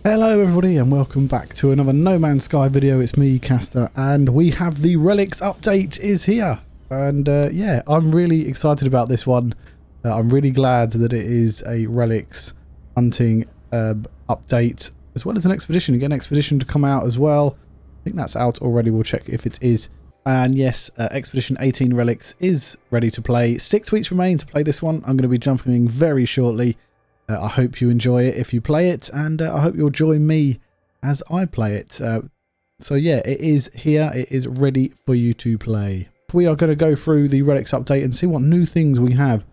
Hello everybody and welcome back to another No Man's Sky video. It's me, Caster, and we have the Relics update is here. And yeah, I'm really excited about this one. I'm really glad that it is a Relics hunting update, as well as an expedition. You get an expedition to come out as well. I think that's out already. We'll check if it is. And yes, Expedition 18 Relics is ready to play. 6 weeks remain to play this one. I'm going to be jumping in very shortly. I hope you enjoy it if you play it, and I hope you'll join me as I play it. So yeah, it is here. It is ready for you to play. We are going to go through the Relics update and see what new things we have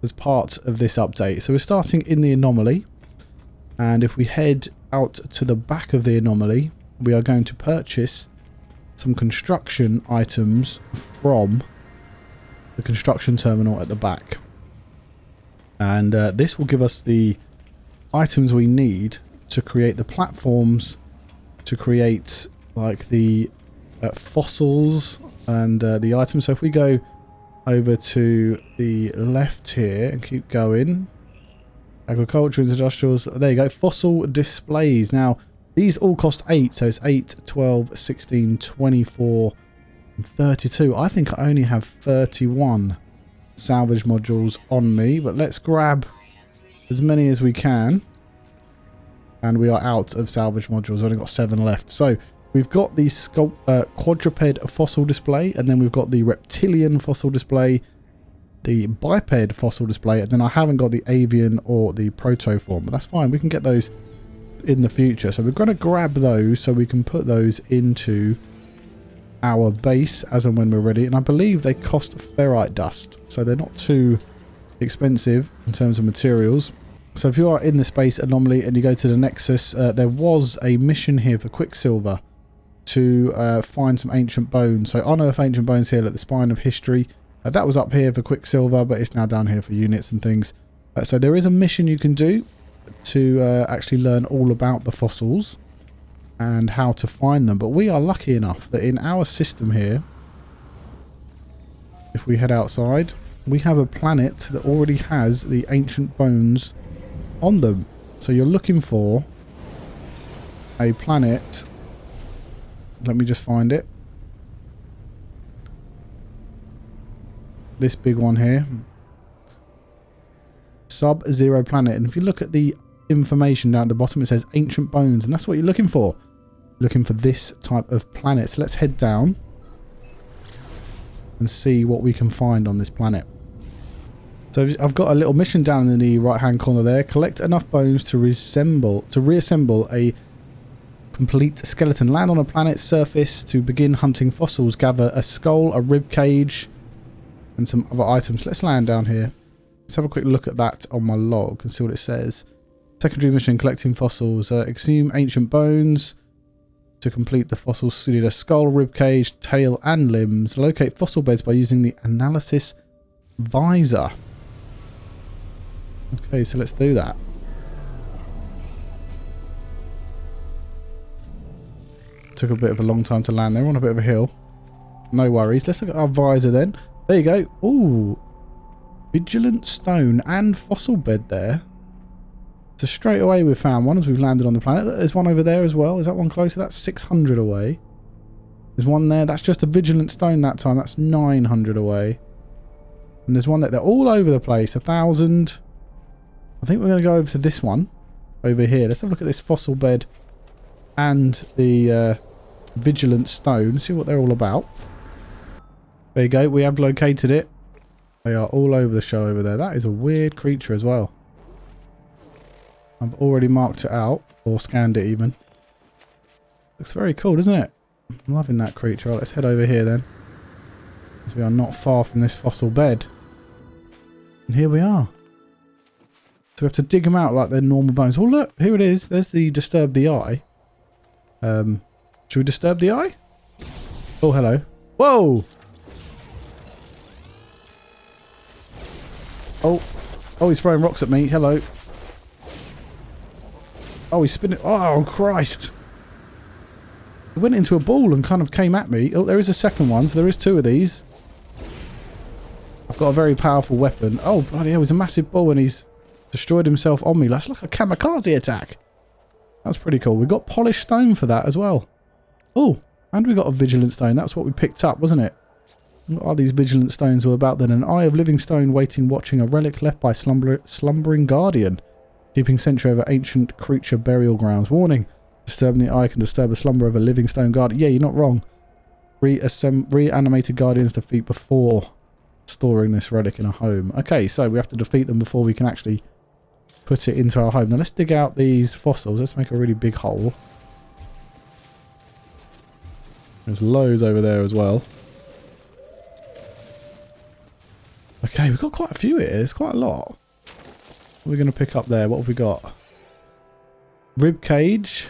as part of this update. So we're starting in the anomaly, and if we head out to the back of the anomaly, we are going to purchase some construction items from the construction terminal at the back. And this will give us the items we need to create the platforms, to create like the fossils and the items. So if we go over to the left here and keep going, agriculture and industrials, there you go, fossil displays. Now these all cost 8, so it's 8, 12, 16, 24 and 32. I think I only have 31 salvage modules on me, but let's grab as many as we can, and we are out of salvage modules. We've only got 7 left. So we've got the quadruped fossil display, and then we've got the reptilian fossil display, the biped fossil display, and then I haven't got the avian or the protoform, but that's fine, we can get those in the future. So we're going to grab those so we can put those into our base as and when we're ready, and I believe they cost ferrite dust, so they're not too expensive in terms of materials. So if you are in the space anomaly and you go to the Nexus, there was a mission here for Quicksilver to find some ancient bones. So unearth ancient bones here at the spine of history. That was up here for Quicksilver, but it's now down here for units and things. So there is a mission you can do to actually learn all about the fossils and how to find them. But we are lucky enough that in our system here, if we head outside, we have a planet that already has the ancient bones on them. So you're looking for a planet, let me just find it, this big one here, Sub-Zero planet. And if you look at the information down at the bottom, it says ancient bones, and that's what you're looking for. Looking for this type of planet. So let's head down and see what we can find on this planet. So I've got a little mission down in the right hand corner there. Collect enough bones to reassemble a complete skeleton. Land on a planet's surface to begin hunting fossils. Gather a skull, a rib cage, and some other items. Let's land down here. Let's have a quick look at that on my log and see what it says. Secondary mission, collecting fossils. Exhume ancient bones. To complete the fossils, you need a skull, ribcage, tail and limbs. Locate fossil beds by using the analysis visor. Okay, so let's do that. Took a bit of a long time to land there. We're on a bit of a hill. No worries. Let's look at our visor then. There you go. Ooh. Vigilant stone and fossil bed there. So straight away we've found one as we've landed on the planet. There's one over there as well. Is that one closer? That's 600 away. There's one there. That's just a vigilant stone that time. That's 900 away. And there's one that they're all over the place. 1,000. I think we're going to go over to this one over here. Let's have a look at this fossil bed and the vigilant stone. See what they're all about. There you go. We have located it. They are all over the show over there. That is a weird creature as well. I've already marked it out, or scanned it even. Looks very cool, doesn't it? I'm loving that creature. Right, let's head over here then, as we are not far from this fossil bed. And here we are. So we have to dig them out like they're normal bones. Oh look, here it is. There's the disturb the eye. Should we disturb the eye? Oh, hello. Whoa! Oh, he's throwing rocks at me. Hello. Oh, he's spinning. Oh, Christ. It went into a ball and kind of came at me. Oh, there is a second one, so there is 2 of these. I've got a very powerful weapon. Oh, bloody hell, he's a massive ball and he's destroyed himself on me. That's like a kamikaze attack. That's pretty cool. We got polished stone for that as well. Oh, and we got a vigilant stone. That's what we picked up, wasn't it? What are these vigilant stones all about then? An eye of living stone waiting, watching, a relic left by slumbering guardian, keeping sentry over ancient creature burial grounds. Warning, disturbing the eye can disturb the slumber of a living stone guardian. Yeah, you're not wrong. Reanimated guardians defeat before storing this relic in a home. Okay, so we have to defeat them before we can actually put it into our home. Now let's dig out these fossils. Let's make a really big hole. There's loads over there as well. Okay, we've got quite a few here. It's quite a lot. What are we going to pick up there? What have we got? Rib cage.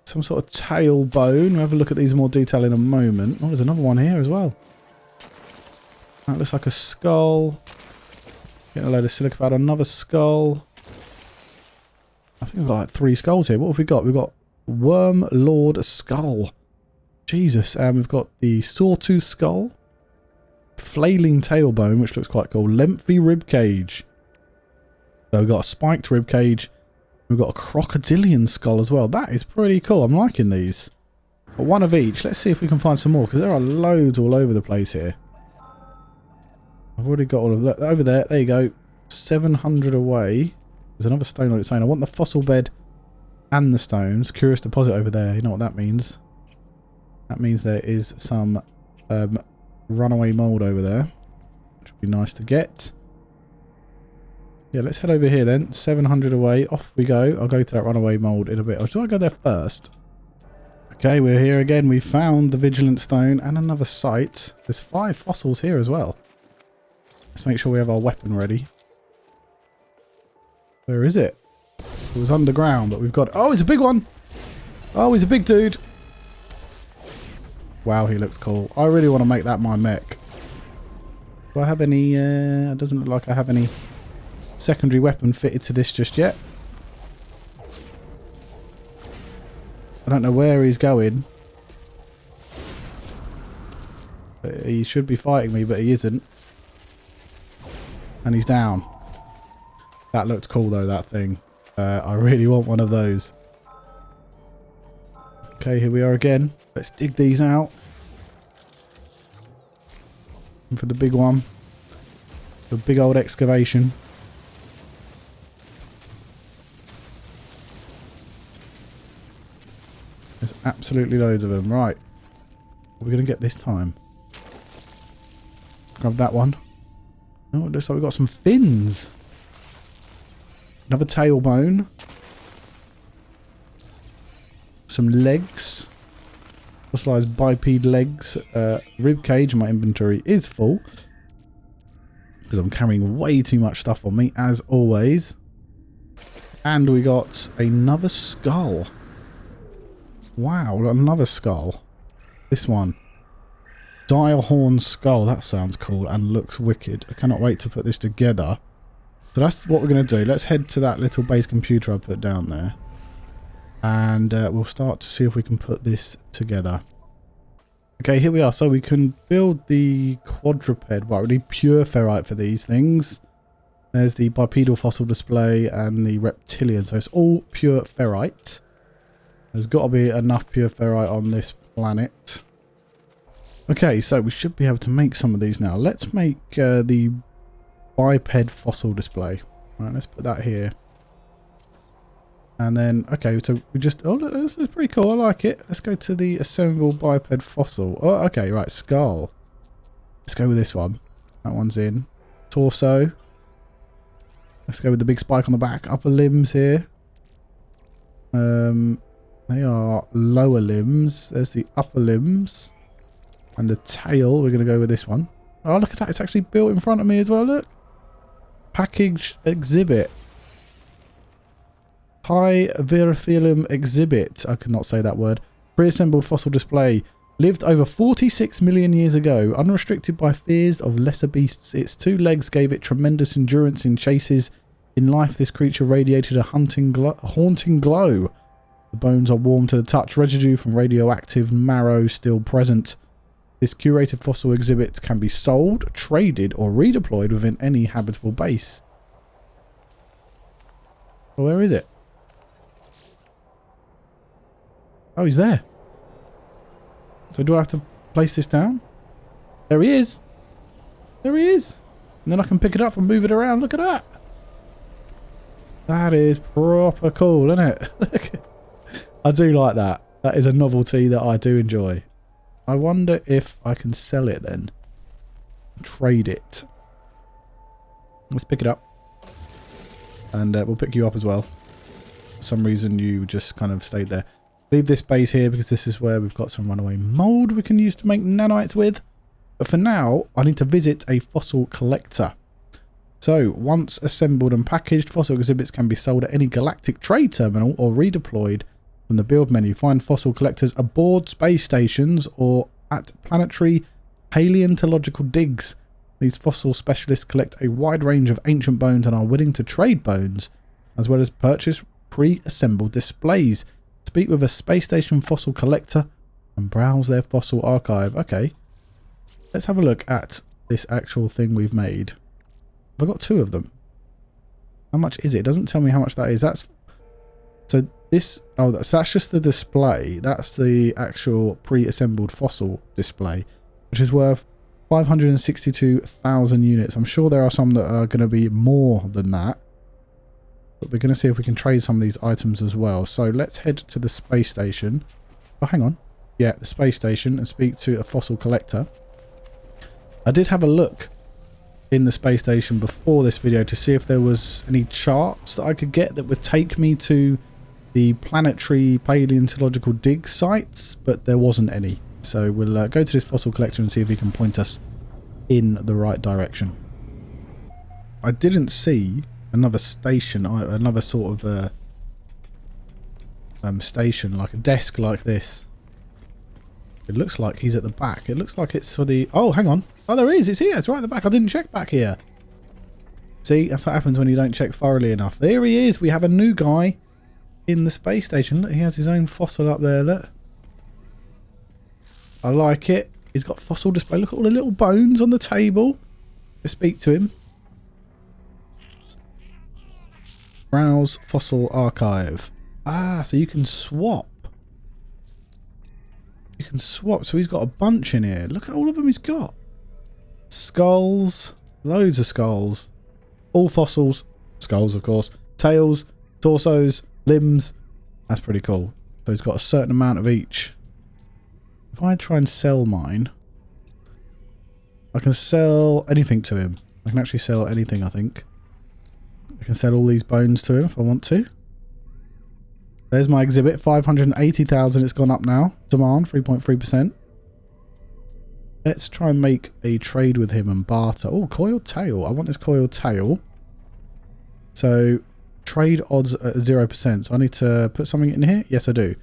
Some sort of tail bone. We'll have a look at these in more detail in a moment. Oh, there's another one here as well. That looks like a skull. Getting a load of silica about another skull. I think we've got like 3 skulls here. What have we got? We've got Worm Lord Skull. Jesus. We've got the Sawtooth Skull. Flailing Tailbone, which looks quite cool. Lengthy Rib Cage. So we've got a spiked rib cage. We've got a crocodilian skull as well. That is pretty cool. I'm liking these. But one of each. Let's see if we can find some more, because there are loads all over the place here. I've already got all of that. Over there. There you go. 700 away. There's another stone on its own. I want the fossil bed and the stones. Curious deposit over there. You know what that means? That means there is some runaway mold over there, which would be nice to get. Yeah, let's head over here then. 700 away. Off we go. I'll go to that runaway mold in a bit. Or should I go there first? Okay, we're here again. We found the vigilant stone and another site. There's 5 fossils here as well. Let's make sure we have our weapon ready. Where is it? It was underground, but we've got... Oh, it's a big one! Oh, he's a big dude. Wow, he looks cool. I really want to make that my mech. Do I have any... it doesn't look like I have any secondary weapon fitted to this just yet. I don't know where he's going. But he should be fighting me, but he isn't. And he's down. That looked cool though, that thing. I really want one of those. Okay, here we are again. Let's dig these out. And for the big one. The big old excavation. There's absolutely loads of them. Right. What are we going to get this time? Grab that one. Oh, it looks like we've got some fins. Another tailbone. Some legs. Fossilized biped legs. Rib cage. My inventory is full. Because I'm carrying way too much stuff on me, as always. And we got another skull. Wow, we got another skull. This one. Dire horn skull. That sounds cool and looks wicked. I cannot wait to put this together. So that's what we're going to do. Let's head to that little base computer I put down there. And we'll start to see if we can put this together. Okay, here we are. So we can build the quadruped. Right, we need pure ferrite for these things. There's the bipedal fossil display and the reptilian. So it's all pure ferrite. There's got to be enough pure ferrite on this planet. Okay, so we should be able to make some of these now. Let's make the biped fossil display. Right, let's put that here. And then, okay, so we just... Oh, look, this is pretty cool. I like it. Let's go to the assemble biped fossil. Oh, okay, right, skull. Let's go with this one. That one's in. Torso. Let's go with the big spike on the back. Upper limbs here. They are lower limbs. There's the upper limbs. And the tail, we're going to go with this one. Oh, look at that. It's actually built in front of me as well, look. Package exhibit. High Verifilum exhibit. I could not say that word. Pre-assembled fossil display. Lived over 46 million years ago. Unrestricted by fears of lesser beasts. Its 2 legs gave it tremendous endurance in chases. In life, this creature radiated a haunting glow. The bones are warm to the touch. Residue from radioactive marrow still present. This curated fossil exhibit can be sold, traded, or redeployed within any habitable base. Well, where is it? Oh, he's there. So do I have to place this down? There he is. There he is. And then I can pick it up and move it around. Look at that. That is proper cool, isn't it? I do like that. That is a novelty that I do enjoy. I wonder if I can sell it then. Trade it. Let's pick it up. And we'll pick you up as well. For some reason you just kind of stayed there. Leave this base here because this is where we've got some runaway mold we can use to make nanites with. But for now, I need to visit a fossil collector. So, once assembled and packaged, fossil exhibits can be sold at any galactic trade terminal or redeployed from the build menu. Find fossil collectors aboard space stations or at planetary paleontological digs. These fossil specialists collect a wide range of ancient bones and are willing to trade bones, as well as purchase pre-assembled displays. Speak with a space station fossil collector and browse their fossil archive. Okay. Let's have a look at this actual thing we've made. I've got 2 of them. How much is it? It doesn't tell me how much that is. That's so this. Oh, that's just the display. That's the actual pre-assembled fossil display, which is worth 562,000 units. I'm sure there are some that are going to be more than that, but we're going to see if we can trade some of these items as well. So let's head to the space station. Oh, hang on. Yeah, the space station, and speak to a fossil collector. I did have a look in the space station before this video to see if there was any charts that I could get that would take me to the planetary paleontological dig sites, but there wasn't any. So we'll go to this fossil collector and see if he can point us in the right direction. I didn't see another station, another sort of station, like a desk like this. It looks like he's at the back. It looks like it's for the... Oh, hang on. Oh, there is. It's here. It's right at the back. I didn't check back here. See, that's what happens when you don't check thoroughly enough. There he is. We have a new guy in the space station. Look, he has his own fossil up there. Look. I like it. He's got fossil display. Look at all the little bones on the table. Let's speak to him. Browse fossil archive. Ah, so you can swap. You can swap. So he's got a bunch in here. Look at all of them he's got. Skulls. Loads of skulls. All fossils. Skulls, of course. Tails. Torsos. Limbs. That's pretty cool. So he's got a certain amount of each. If I try and sell mine, I can sell anything to him. I can actually sell anything, I think. I can sell all these bones to him if I want to. There's my exhibit. 580,000. It's gone up now. Demand 3.3%. Let's try and make a trade with him and barter. Oh, coiled tail. I want this coiled tail. So trade odds at 0%. So I need to put something in here. Yes, I do.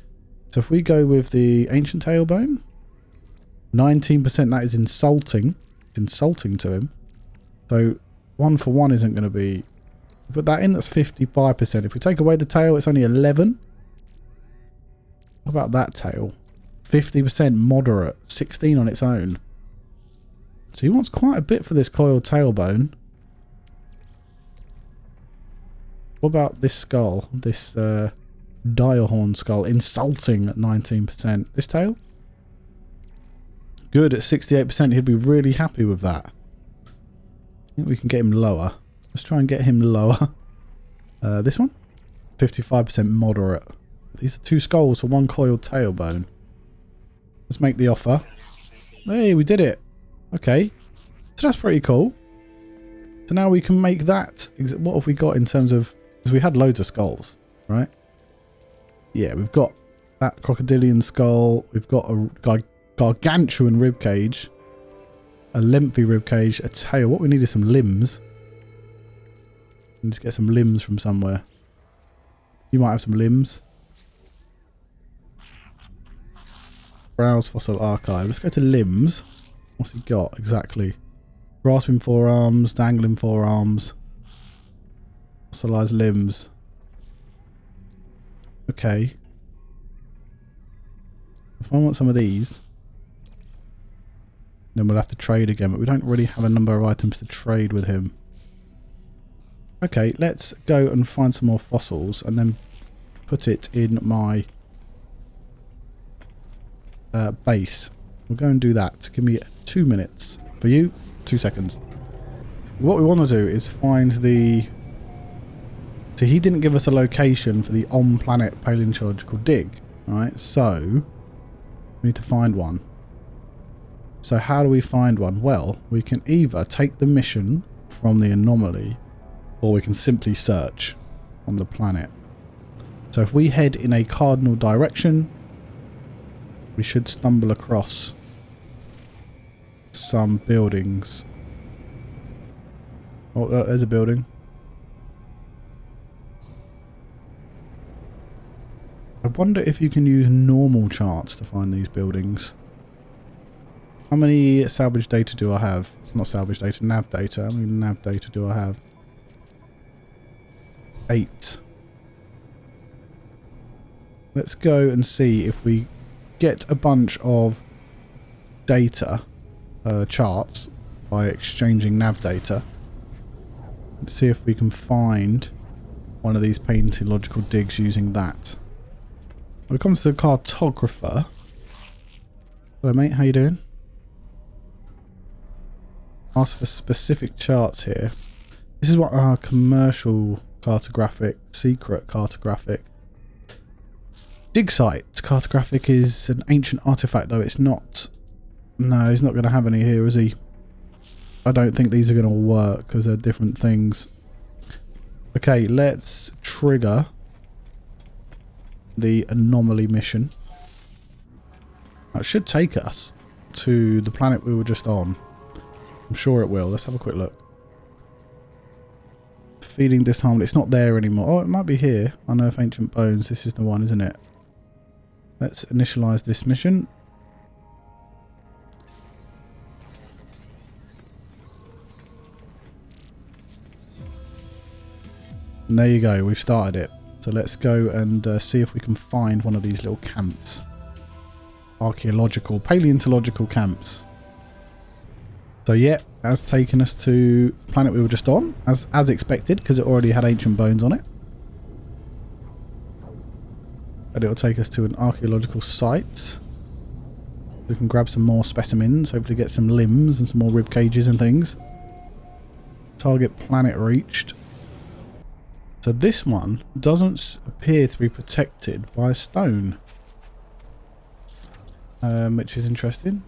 So if we go with the ancient tailbone, 19%. That is insulting. It's insulting to him. So 1 for 1 isn't going to be... Put that in. That's 55%. If we take away the tail, it's only 11. What about that tail? 50% moderate. 16 on its own. So he wants quite a bit for this coiled tailbone. What about this skull? This direhorn skull. Insulting at 19%. This tail? Good at 68%. He'd be really happy with that. I think we can get him lower. Let's try and get him lower. This one? 55% moderate. These are 2 skulls for 1 coiled tailbone. Let's make the offer. Hey, we did it. Okay. So that's pretty cool. So now we can make that. What have we got in terms of... Because we had loads of skulls, right? Yeah, we've got that crocodilian skull. We've got a gargantuan ribcage. A lengthy ribcage. A tail. What we need is some limbs. We need to get some limbs from somewhere. You might have some limbs. Browse fossil archive. Let's go to limbs. What's he got exactly? Grasping forearms, dangling forearms, fossilized limbs. Okay. If I want some of these, then we'll have to trade again, but we don't really have a number of items to trade with him. Okay, let's go and find some more fossils and then put it in my base. We'll go and do that. Give me 2 minutes. For you, 2 seconds. What we want to do is find the... So he didn't give us a location for the on-planet paleontological dig. Right, so we need to find one. So how do we find one? Well, we can either take the mission from the anomaly, or we can simply search on the planet. So if we head in a cardinal direction, we should stumble across some buildings. Oh, there's a building. I wonder if you can use normal charts to find these buildings. How many salvage data do I have? Not salvage data, nav data. How many nav data do I have? 8. Let's go and see if we get a bunch of data, charts, by exchanging nav data. Let's see if we can find one of these paleontological digs using that. When it comes to the cartographer... Hello mate, how you doing? Ask for specific charts here. This is what our commercial cartographic, secret cartographic. Dig site cartographic is an ancient artifact though, it's not... No, he's not going to have any here, is he? I don't think these are going to work because they're different things. Okay, let's trigger the anomaly mission. That should take us to the planet we were just on. I'm sure it will. Let's have a quick look. Feeding disharmony. It's not there anymore. Oh, it might be here. Unearth ancient bones. This is the one, isn't it? Let's initialize this mission. And there you go. We've started it. So let's go and see if we can find one of these little camps. Archaeological, paleontological camps. So yeah, that's taken us to the planet we were just on, as expected, because it already had ancient bones on it. And it'll take us to an archaeological site. We can grab some more specimens, hopefully get some limbs and some more rib cages and things. Target planet reached. So this one doesn't appear to be protected by a stone, which is interesting.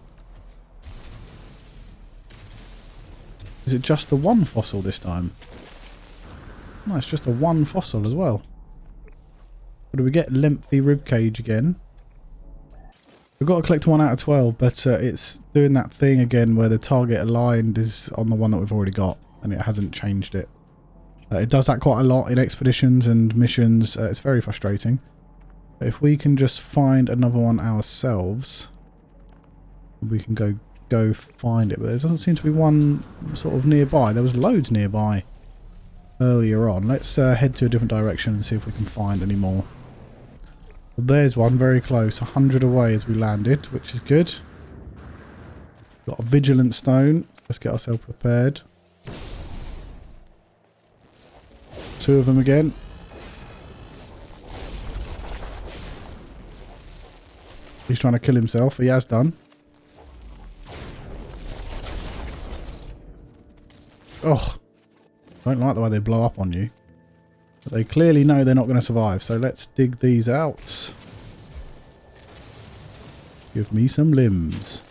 Is it just the one fossil this time? No, it's just the one fossil as well. But do we get lengthy ribcage again? We've got to collect 1 out of 12, but it's doing that thing again where the target aligned is on the one that we've already got, and it hasn't changed it. It does that quite a lot in expeditions and missions. It's very frustrating. But if we can just find another one ourselves, we can go find it. But there doesn't seem to be one sort of nearby. There was loads nearby earlier on. Let's head to a different direction and see if we can find any more. Well, there's one very close, 100 away as we landed, which is good. Got a vigilant stone. Let's get ourselves prepared. 2 of them again. He's trying to kill himself. He has done. Oh, I don't like the way they blow up on you. But they clearly know they're not going to survive. So let's dig these out. Give me some limbs.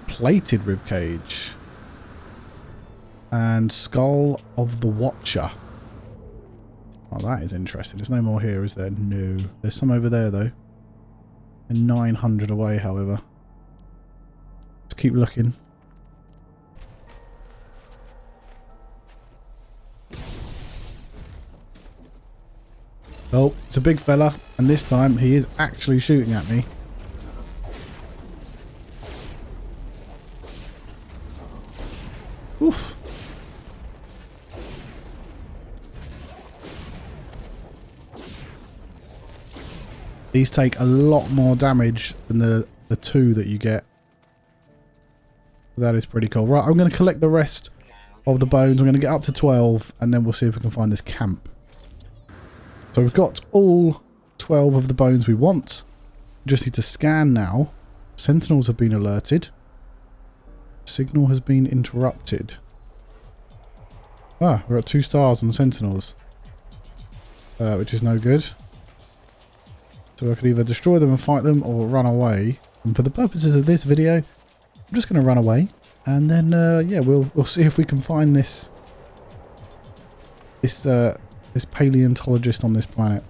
Plated ribcage. And skull of the Watcher. Oh, that is interesting. There's no more here, is there? No. There's some over there, though. And 900 away, however. Let's keep looking. Oh, it's a big fella. And this time, he is actually shooting at me. Oof. These take a lot more damage than the 2 that you get That is pretty cool. Right, I'm going to collect the rest of the bones. I'm going to get up to 12 and then we'll see if we can find this camp. So we've got all 12 of the bones we want. We just need to scan now. Sentinels have been alerted. Signal has been interrupted. Ah, we're at 2 stars on Sentinels. Which is no good. So I could either destroy them and fight them or run away. And for the purposes of this video, I'm just going to run away. And then, yeah, we'll see if we can find this paleontologist on this planet.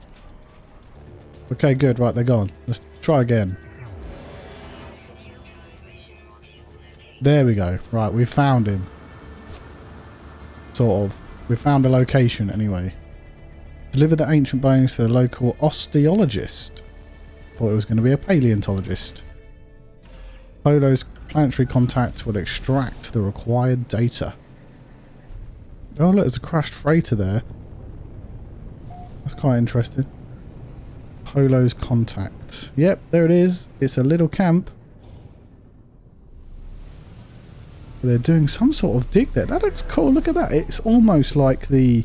Okay, good. Right, they're gone. Let's try again. There we go. Right, we found him. Sort of. We found a location anyway. Deliver the ancient bones to the local osteologist. Thought it was going to be a paleontologist. Polo's planetary contact will extract the required data. Oh look, there's a crashed freighter there. That's quite interesting. Polo's contact. Yep, there it is. It's a little camp. They're doing some sort of dig there. That looks cool. Look at that. It's almost like the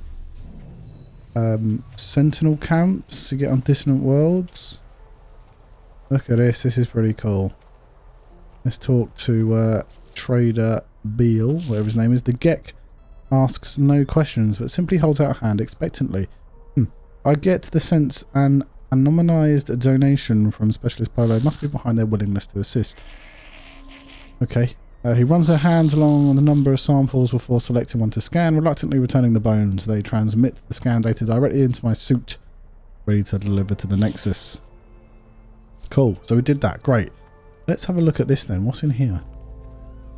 Sentinel camps you get on Distant Worlds. Look at this. This is pretty cool. Let's talk to Trader Beale, whatever his name is. The Gek asks no questions, but simply holds out a hand expectantly. I get the sense an anonymized donation from Specialist Polo must be behind their willingness to assist. Okay. He runs their hands along on the number of samples before selecting one to scan, reluctantly returning the bones. They transmit the scan data directly into my suit, ready to deliver to the Nexus. Cool. So we did that. Great. Let's have a look at this then. What's in here?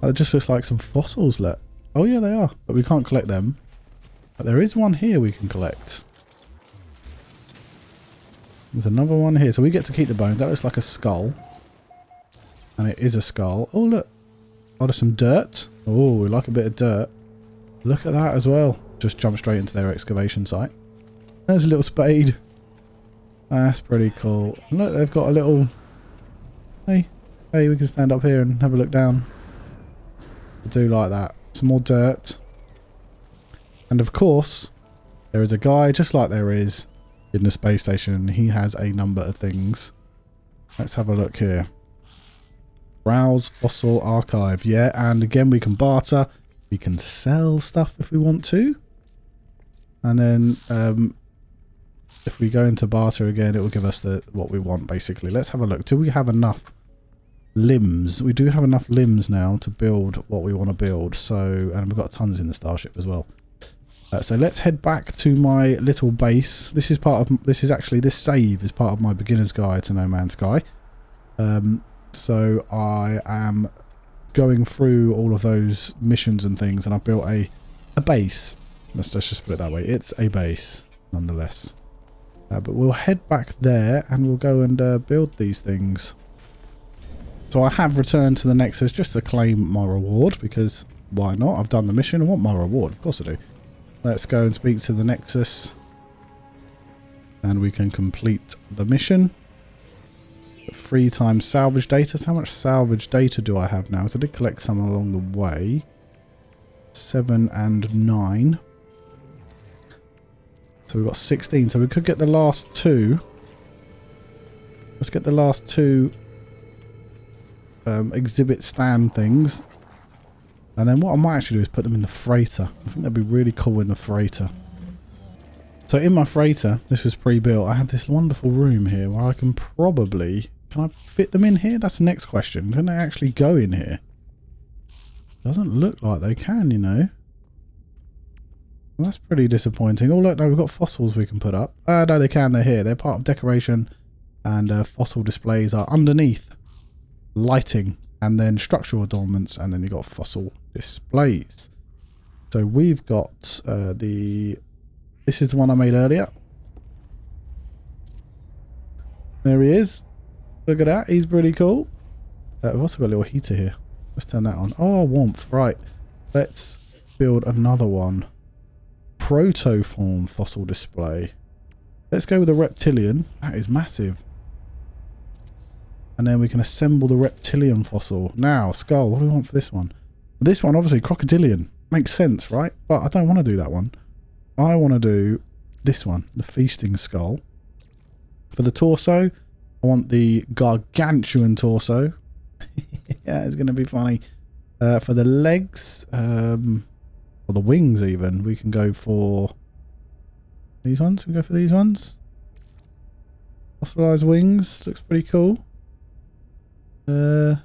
Oh, it just looks like some fossils. Look. Oh yeah, they are. But we can't collect them. But there is one here we can collect. There's another one here. So we get to keep the bones. That looks like a skull. And it is a skull. Oh look. Oh, there's some dirt. Oh, we like a bit of dirt. Look at that as well. Just jump straight into their excavation site. There's a little spade. That's pretty cool. Look, they've got a little... Hey, we can stand up here and have a look down. I do like that. Some more dirt. And of course, there is a guy, just like there is in the space station. He has a number of things. Let's have a look here. Browse fossil archive. Yeah, and again we can barter. We can sell stuff if we want to. And then if we go into barter again, it will give us what we want basically. Let's have a look. Do we have enough limbs? We do have enough limbs now to build what we want to build. So, and we've got tons in the starship as well. So let's head back to my little base. This is actually this save is part of my beginner's guide to No Man's Sky. So I am going through all of those missions and things, and I've built a base. Let's just put it that way. It's a base, nonetheless. But we'll head back there, and we'll go and build these things. So I have returned to the Nexus just to claim my reward, because why not? I've done the mission. I want my reward. Of course I do. Let's go and speak to the Nexus, and we can complete the mission. 3 times salvage data. So how much salvage data do I have now? So I did collect some along the way. 7 and 9. So we've got 16. So we could get the last 2. Let's get the last 2 exhibit stand things. And then what I might actually do is put them in the freighter. I think that'd be really cool in the freighter. So in my freighter, this was pre-built, I have this wonderful room here where I can probably... Can I fit them in here? That's the next question. Can they actually go in here? Doesn't look like they can, you know. Well, that's pretty disappointing. Oh look, no, we've got fossils we can put up. No, they can. They're here. They're part of decoration, and fossil displays are underneath lighting, and then structural adornments, and then you've got fossil displays. So we've got this is the one I made earlier. There he is. Look at that. He's pretty cool. We've also got a little heater here. Let's turn that on. Oh, warmth. Right. Let's build another one. Protoform fossil display. Let's go with a reptilian. That is massive. And then we can assemble the reptilian fossil. Now, skull. What do we want for this one? This one, obviously, crocodilian. Makes sense, right? But I don't want to do that one. I want to do this one, the feasting skull. For the torso, I want the gargantuan torso. Yeah, it's going to be funny. For the legs, or the wings even, we can go for these ones. We go for these ones. Fossilized wings, looks pretty cool. Should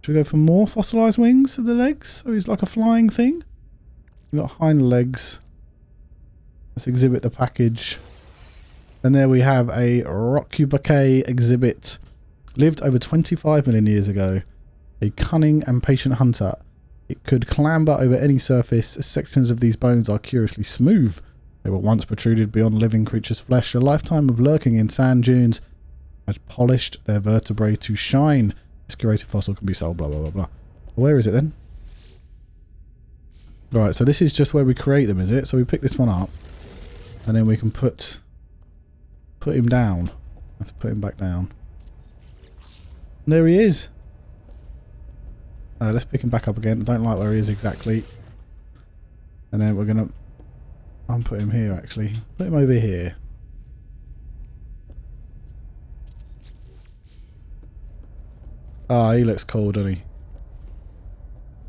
we go for more fossilized wings for the legs? So he's like a flying thing. We've got hind legs. Let's exhibit the package. And there we have a Rockubake exhibit. Lived over 25 million years ago. A cunning and patient hunter. It could clamber over any surface. Sections of these bones are curiously smooth. They were once protruded beyond living creatures' flesh. A lifetime of lurking in sand dunes had polished their vertebrae to shine. This curated fossil can be sold, blah, blah, blah, blah. Where is it then? Right, so this is just where we create them, is it? So we pick this one up. And then we can put him down. I have to put him back down. And there he is. Let's pick him back up again. I don't like where he is exactly. And then we're going to unput him here, actually. Put him over here. Ah, he looks cool, doesn't he?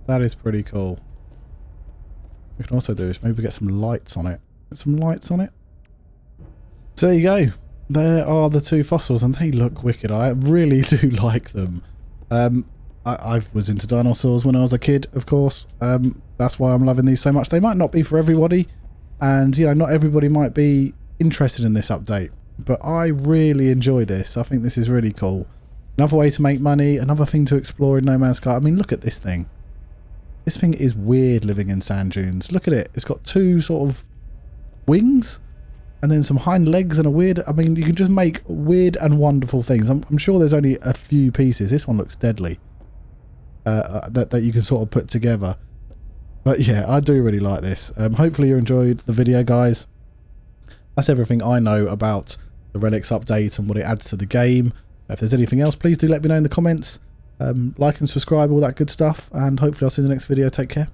That is pretty cool. We can also do is maybe get some lights on it. Get some lights on it. So there you go. There are the two fossils, and they look wicked. I really do like them. I was into dinosaurs when I was a kid, of course. That's why I'm loving these so much. They might not be for everybody, and you know, not everybody might be interested in this update. But I really enjoy this. I think this is really cool. Another way to make money, another thing to explore in No Man's Sky. I mean, look at this thing. This thing is weird living in sand dunes. Look at it. It's got two sort of wings and then some hind legs and a weird... I mean, you can just make weird and wonderful things. I'm sure there's only a few pieces. This one looks deadly. That you can sort of put together. But yeah, I do really like this. Hopefully you enjoyed the video, guys. That's everything I know about the Relics update and what it adds to the game. If there's anything else, please do let me know in the comments. Like and subscribe, all that good stuff. And hopefully I'll see you in the next video. Take care.